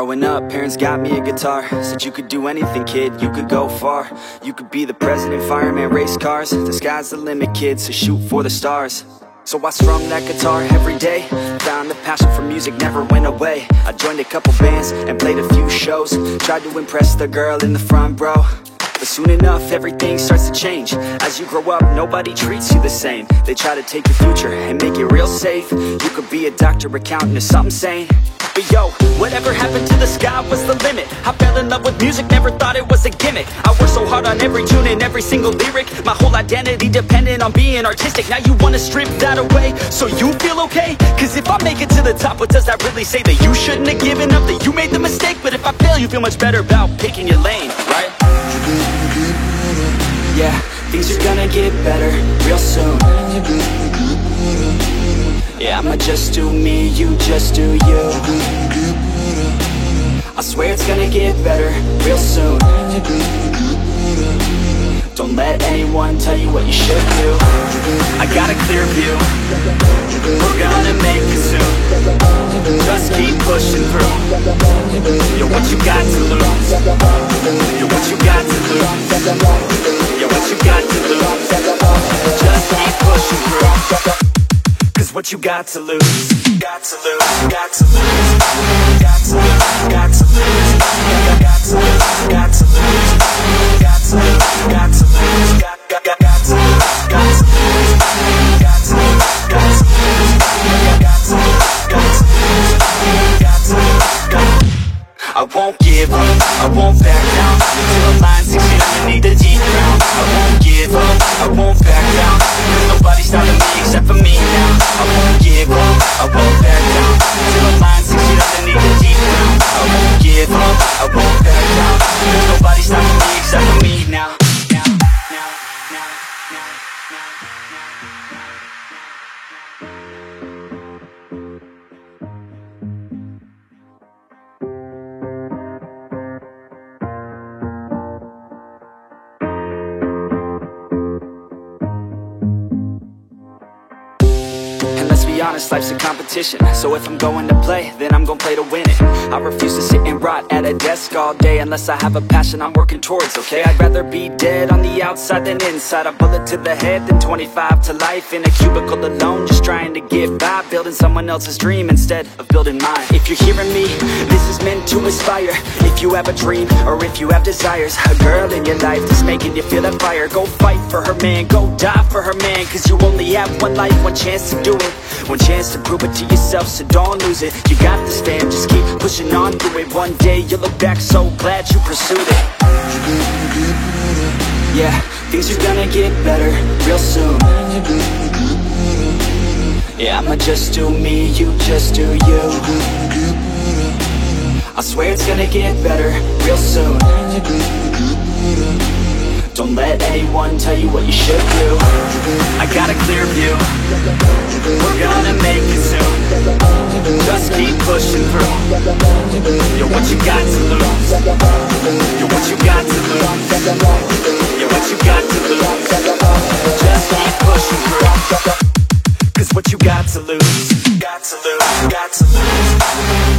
Growing up, parents got me a guitar. Said you could do anything, kid, you could go far. You could be the president, fireman, race cars. The sky's the limit, kid, so shoot for the stars. So I strummed that guitar every day. Found the passion for music never went away. I joined a couple bands and played a few shows. Tried to impress the girl in the front row. But soon enough, everything starts to change. As you grow up, nobody treats you the same. They try to take your future and make it real safe. You could be a doctor, accountant, or something sane. But yo, whatever happened to the sky was the limit. I fell in love with music, never thought it was a gimmick. I worked so hard on every tune and every single lyric. My whole identity depended on being artistic. Now you wanna strip that away, so you feel okay? Cause if I make it to the top, what does that really say? That you shouldn't have given up, that you made the mistake? But if I fail, you feel much better about picking your lane, right? Yeah, things are gonna get better real soon. Yeah, I'ma just do me, you just do you. I swear it's gonna get better real soon. Don't let anyone tell you what you should do. I got a clear view, we're gonna make it soon. Just keep pushing through. You're what you got to lose. You're what you got to lose. You're what you got to lose. Just keep pushing through. Cause what you got to lose. Got to lose, got to lose. Got to lose, got to lose. Got to lose, got to lose. Got to lose, got to lose. Got to lose, got to lose. Got to lose, got to lose. Got to lose, got to lose. Got to lose. I won't give up, I won't back down till the line 6 feet underneath the deep ground. I won't give up, I won't back down. Cause nobody's stopping me except for me now. I won't give up, I won't back down till the line 6 feet underneath the deep ground. I won't give up, I won't back down. Cause nobody's stopping me except for me now. Honest, life's a competition, so if I'm going to play, then I'm gonna play to win it. I refuse to sit and rot at a desk all day unless I have a passion I'm working towards, okay? I'd rather be dead on the outside than inside. A bullet to the head than 25 to life in a cubicle alone, just trying to get by, building someone else's dream instead of building mine. If you're hearing me, this is meant to inspire. If you have a dream, or if you have desires, a girl in your life that's making you feel that fire, go fight for her man, go die for her man. Cause you only have one life, one chance to do it, one chance to prove it to yourself, so don't lose it. You got this, fam, just keep pushing on through it. One day you'll look back so glad you pursued it. Yeah, things are gonna get better real soon. Yeah, I'ma just do me, you just do you. I swear it's gonna get better real soon. Don't let anyone tell you what you should do. I got a clear view, we're gonna make it soon. Just keep pushing through. You're what you got to lose. You're what you got to lose. You're what you got to lose. Just keep pushing through. Cause what you got to lose. Got to lose, got to lose.